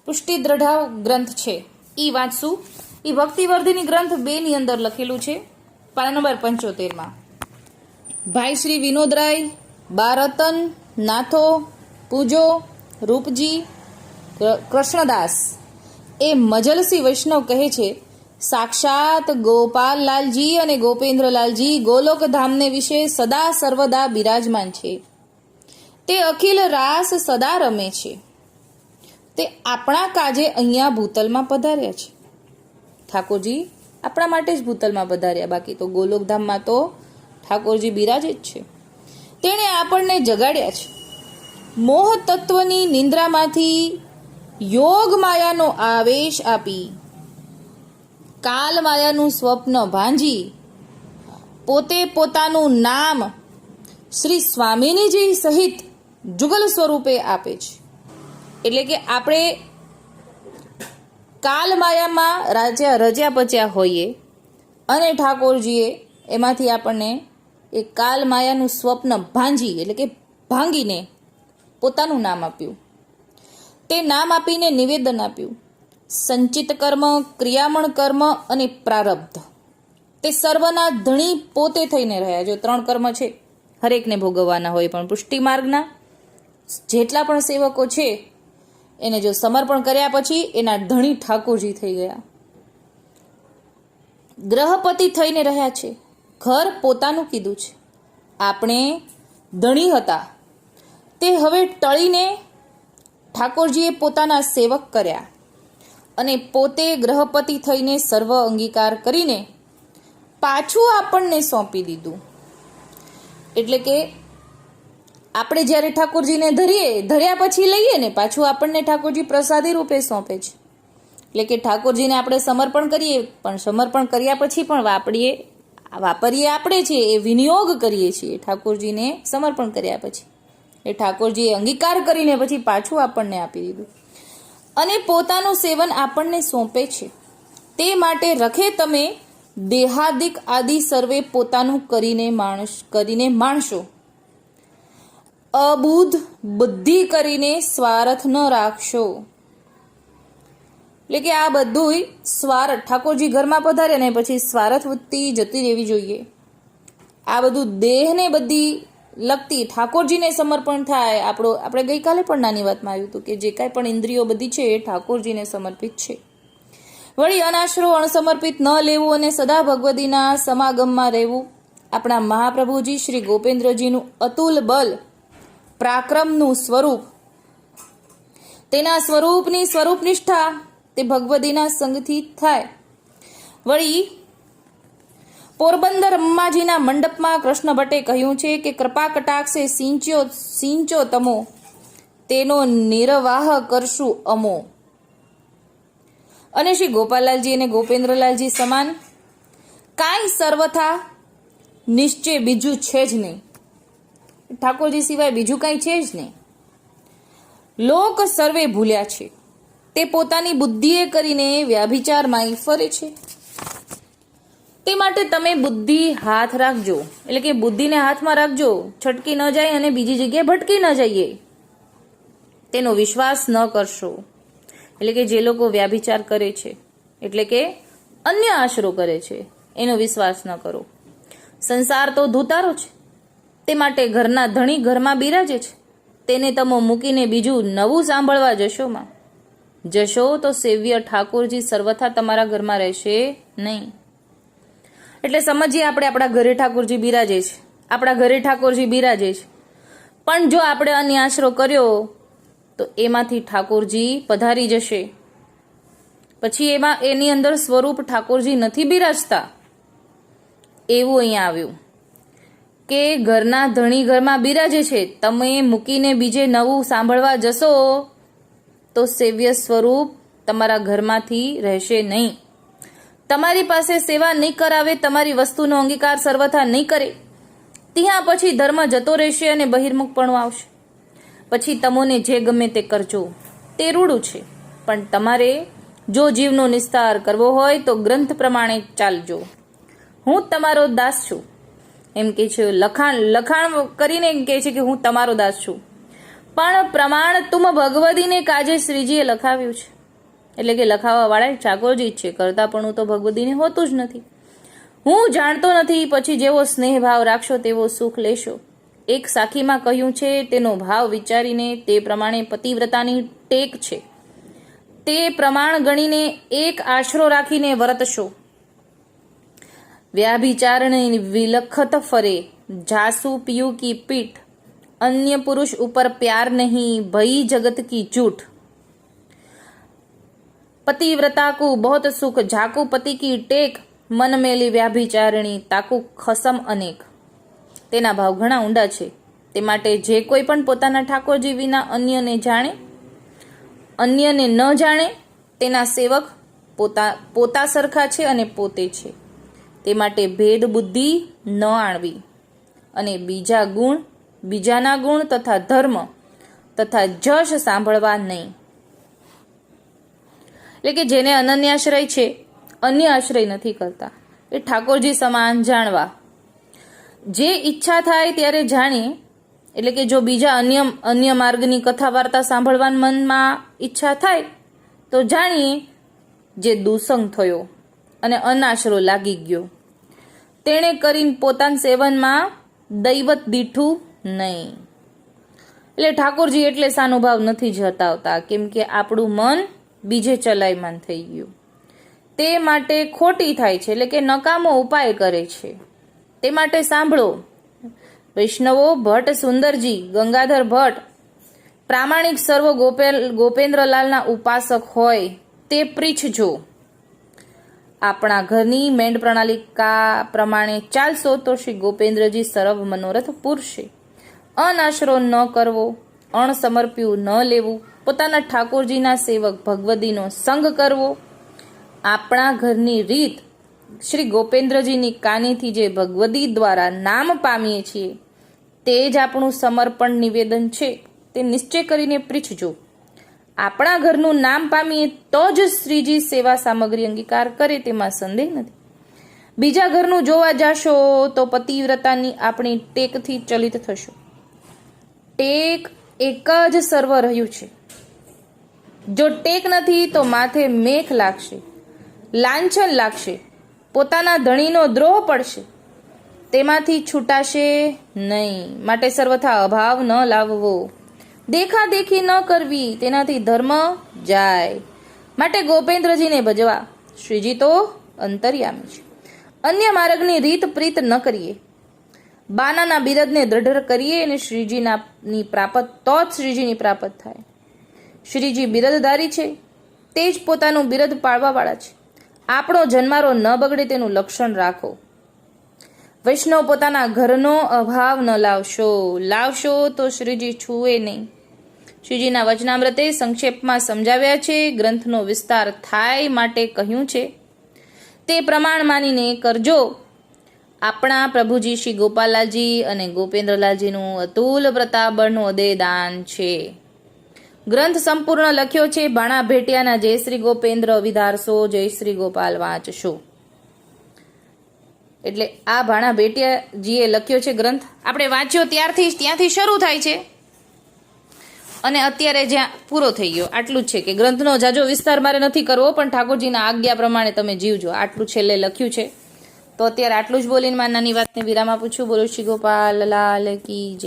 પુષ્ટિ દ્રઢાવ ગ્રંથ છે એ વાંચશું. એ ભક્તિવર્ધિની ગ્રંથ 2 ની અંદર લખેલું છે, પાના નંબર 75. ભાઈ શ્રી વિનોદરાય, બારતન, નાથો, પૂજો, રૂપજી, કૃષ્ણદાસ એ મજલસી વૈષ્ણવ કહે છે, સાક્ષાત ગોપાલલાલજી અને ગોપેન્દ્રલાલજી ગોલોક ધામને વિશે સદા સર્વદા બિરાજમાન છે. તે અખિલ રાસ સદા રમે છે. તે આપણા કાજે અહીંયા ભૂતલમાં પધાર્યા છે. ઠાકોરજી આપણા માટે જ ભૂતલમાં પધાર્યા, બાકી તો ગોલોકધામમાં તો ઠાકોરજી બિરાજે જ છે. તેણે આપણને જગાડ્યા છે. મોહ તત્વની નિંદ્રામાંથી યોગ માયાનો આવેશ આપી, કાલ માયાનું સ્વપ્ન ભાંજી પોતે પોતાનું નામ શ્રી સ્વામિનીજી સહિત જુગલ સ્વરૂપે આપે છે. એટલે કે આપણે કાલ માયામાં રચ્યા પચ્યા હોઈએ અને ઠાકોરજીએ એમાંથી આપણને એ કાલ માયાનું સ્વપ્ન ભાંજી એટલે કે ભાંગીને પોતાનું નામ આપ્યું. તે નામ આપીને નિવેદન આપ્યું, સંચિત કર્મ, ક્રિયામણ કર્મ અને પ્રારબ્ધ તે સર્વના ધણી પોતે થઈને રહ્યા. જો 3 કર્મ છે હરેકને ભોગવવાના હોય, પણ પુષ્ટિ માર્ગના જેટલા પણ સેવકો છે એને જો સમર્પણ કર્યા પછી એના ધણી ઠાકોરજી થઈ ગયા. ગ્રહપતિ થઈને રહ્યા છે, ઘર પોતાનું કીધું છે. આપણે ધણી હતા તે હવે ટળીને ઠાકોરજીએ પોતાના સેવક કર્યા અને પોતે ગ્રહપતિ થઈને સર્વ અંગીકાર કરીને પાછું આપણને સોંપી દીધું. એટલે કે આપણે જ્યારે ઠાકોરજીને ધર્યા પછી લઈએ ને, પાછું આપણને ઠાકોરજી પ્રસાદી રૂપે સોંપે છે. એટલે કે ઠાકોરજીને આપણે સમર્પણ કરીએ, પણ સમર્પણ કર્યા પછી પણ વાપરીએ આપણે છીએ, એ વિનિયોગ કરીએ છીએ ઠાકોરજીને સમર્પણ કર્યા પછી. એ ઠાકોરજીએ અંગીકાર કરીને પછી પાછું આપણને આપી દીધું અને પોતાનું સેવન આપણને સોંપે છે. તે માટે રખે તમે દેહાદિક આદિ સર્વે પોતાનું કરીને માણશો. અબુધ બુદ્ધિ કરીને સ્વાર્થ ન રાખશો. એટલે કે આ બધું સ્વાર્થ, ઠાકોરજી ઘરમાં પધારે ને પછી સ્વાર્થ વૃત્તિ જતી રહેવી જોઈએ. આ બધું દેહને બધી લગતી ઠાકોરજીને સમર્પણ થાય. આપણે ગઈકાલે પણ નાની વાતમાં આવ્યું હતું કે જે કાંઈ પણ ઇન્દ્રિયો બધી છે એ ઠાકોરજીને સમર્પિત છે. વળી અનાશરો અણસમર્પિત ન લેવું અને સદા ભગવદીના સમાગમમાં રહેવું. આપણા મહાપ્રભુજી શ્રી ગોપેન્દ્રજીનું અતુલ બલ, પરાક્રમનું સ્વરૂપ, તેના સ્વરૂપની સ્વરૂપ નિષ્ઠા તે ભગવદીના સંગથી થાય. વળી પોરબંદર અંબાજીના મંડપમાં કૃષ્ણ ભટ્ટે કહ્યું છે કે કૃપા કટાક્ષે સિંચો તમો, તેનો નિર્વાહ કરશું અમો. અને શ્રી ગોપાલલાલજી અને ગોપેન્દ્રલાલજી સમાન કાંઈ સર્વથા નિશ્ચય બીજું છે જ નહીં. ઠાકોરજી સિવાય બીજું કાંઈ છે જ નહીં. લોક સર્વે ભૂલ્યા છે, તે પોતાની બુદ્ધિએ કરીને વ્યાભિચારમાં ફરે છે. તે માટે તમે બુદ્ધિ હાથ રાખજો. એટલે કે બુદ્ધિને હાથમાં રાખજો, છટકી ન જાય અને બીજી જગ્યાએ ભટકી ન જઈએ. તેનો વિશ્વાસ ન કરશો. એટલે કે જે લોકો વ્યાભિચાર કરે છે, એટલે કે અન્ય આશરો કરે છે, એનો વિશ્વાસ ન કરો. સંસાર તો ધૂતારો છે, તે માટે ઘરના ધણી ઘરમાં બિરાજે છે. તેને તમો મૂકીને બીજું નવું સાંભળવા જશો તો સેવ્ય ઠાકોરજી સર્વથા તમારા ઘરમાં રહેશે નહીં. એટલે સમજીએ આપણે આપણા ઘરે ઠાકોરજી બિરાજે છે, આપણા ઘરે ઠાકોરજી બિરાજે છે, પણ જો આપણે અન્ય આશરો કર્યો તો એમાંથી ઠાકોરજી પધારી જશે. પછી એની અંદર સ્વરૂપ ઠાકોરજી નથી બિરાજતા. એવું અહીંયા આવ્યું કે ઘરના ધણી ઘરમાં બિરાજે છે, તમે મૂકીને બીજે નવું સાંભળવા જશો તો સેવ્ય સ્વરૂપ તમારા ઘરમાંથી રહેશે નહીં. તમારી પાસે સેવા નહીં કરાવે, તમારી વસ્તુનો અંગીકાર સર્વથા નહીં કરે, ત્યાં પછી ધર્મ જતો રહેશે અને બહિર્મુખપણું આવશે. પછી તમોને જે ગમે તે કરજો, તે રૂડું છે. પણ તમારે જો જીવનો નિસ્તાર કરવો હોય તો ગ્રંથ પ્રમાણે ચાલજો. હું તમારો દાસ છું એમ કે છે. લખાણ કરીને એમ કે છે કે હું તમારો દાસ છું. પણ પ્રમાણ તુમ ભગવદીને કાજે શ્રીજીએ લખાવ્યું છે. એટલે કે લખાવા વાળા ઠાકોરજી જ છે, કરતાપણું તો ભગવદીને હોતું જ નથી. હું જાણતો નથી, પછી જેવો સ્નેહ ભાવ રાખશો તેવો સુખ લેશો. એક સાખીમાં કહ્યું છે, તેનો ભાવ વિચારીને તે પ્રમાણે પતિવ્રતાની ટેક છે તે પ્રમાણ ગણીને એક આશરો રાખીને વર્તશો. વ્યાભિચારણી વિલખત ફરે, જાસુ પિયુ કી પીઠ, अन्य पुरुष ऊपर प्यार नहीं, भई जगत की झूठ. पतिव्रता को बहुत सुख, झाकू पति की टेक, મન મેલી વ્યાભિચારણી, તાકુ ખસમ અનેક. તેના ભાવ ઘણા ઊંડા છે. તે માટે જે કોઈ પણ પોતાના ઠાકોરજી વિના અન્યને ન જાણે તેના સેવક પોતા સરખા છે અને પોતે છે. તે માટે ભેદ બુદ્ધિ ન આણવી અને બીજાના ગુણ તથા ધર્મ તથા જશ સાંભળવા નહીં. એટલે કે જેને અનન્યાશ્રય છે, અન્ય આશ્રય નથી કરતા, એ ઠાકોરજી સમાન જાણવા. જે ઈચ્છા થાય ત્યારે જાણીએ, એટલે કે જો બીજા અન્ય માર્ગની કથા વાર્તા સાંભળવાની મનમાં ઈચ્છા થાય તો જાણીએ જે દુસંગ થયો અને અનાશરો લાગી ગયો, તેણે કરીને પોતાના સેવનમાં દૈવત દીઠું નહીં. એટલે ઠાકોરજી એટલે સાનુભાવ નથી જતાવતા, કેમ કે આપણું મન બીજે ચલાયમાન થઈ ગયું. તે માટે ખોટી થાય છે, એટલે કે નકામો ઉપાય કરે છે. તે માટે સાંભળો. વૈષ્ણવો, ભટ્ટ સુંદરજી, ગંગાધર ભટ્ટ પ્રામાણિક સર્વ ગોપેન્દ્રલાલના ઉપાસક હોય તે પ્રીછજો. આપણા ઘરની મેંડ પ્રણાલિકા પ્રમાણે ચાલશો તો શ્રી ગોપેન્દ્રજી સર્વ મનોરથ પૂરશે. અનાશરો ન કરવો, અણસમર્પ્યું ન લેવું, પોતાના ઠાકોરજીના સેવક ભગવદીનો સંગ કરવો. આપણા ઘરની રીત શ્રી ગોપેન્દ્રજીની કાનીથી જે ભગવદી દ્વારા નામ પામીએ છીએ તે જ આપણું સમર્પણ નિવેદન છે, તે નિશ્ચય કરીને પ્રીછજો. આપણા ઘરનું નામ પામીએ તો જ શ્રીજી સેવા સામગ્રી અંગીકાર કરે તેમાં સંદેહ નથી. બીજા ઘરનું જોવા જાશો તો પતિવ્રતાની આપણી ટેકથી ચલિત થશો. ટેક એક જ સર્વ રહ્યું છે. જો ટેક નથી તો માથે મેખ લાગશે, લાંછન લાગશે, પોતાના ધણીનો દ્રોહ પડશે, તેમાંથી છૂટાશે નહીં. માટે સર્વથા અભાવ ન લાવવો, દેખાદેખી ન કરવી, તેનાથી ધર્મ જાય. માટે ગોપેન્દ્રજીને ભજવા. શ્રીજી તો અંતર્યામી છે. અન્ય માર્ગની રીત પ્રીત ન કરીએ, બાનાના બિરદને દ્રઢ કરીએ અને શ્રીજીની પ્રાપ્ત તો જ શ્રીજીની પ્રાપ્ત થાય. શ્રીજી બિરદધારી છે, તે જ પોતાનું બિરદ પાળવાવાળા છે. આપણો જન્મારો ન બગડે તેનું લક્ષણ રાખો. વૈષ્ણવ પોતાના ઘરનો અભાવ ન લાવશો તો શ્રીજી છૂએ નહીં. શ્રીજીના વચનામૃતે સંક્ષેપમાં સમજાવ્યા છે, ગ્રંથનો વિસ્તાર થાય માટે કહ્યું છે, તે પ્રમાણ માનીને કરજો. આપણા પ્રભુજી શ્રી ગોપાલલાલજી અને ગોપેન્દ્રલાલજીનું અતુલ પ્રતાપબળનું અદેદાન છે. ગ્રંથ સંપૂર્ણ લખ્યો છે. ભાણા ભેટિયાના જય શ્રી ગોપેન્દ્ર વિધારશો, જય શ્રી ગોપાલ વાંચશો. એટલે આ ભાણા ભેટિયાજીએ લખ્યો છે ગ્રંથ. આપણે વાંચ્યો ત્યાંથી શરૂ થાય છે અને અત્યારે જ્યાં પૂરો થઈ ગયો. આટલું જ છે કે ગ્રંથનો જાજો વિસ્તાર મારે નથી કરવો, પણ ઠાકોરજીના આજ્ઞા પ્રમાણે તમે જીવજો. આટલું છેલ્લે લખ્યું છે. તો અત્યારે આટલું જ બોલીને મારી નાની વાતને વિરામ આપું છું. બોલો શ્રી ગોપાલ લાલ કી જય.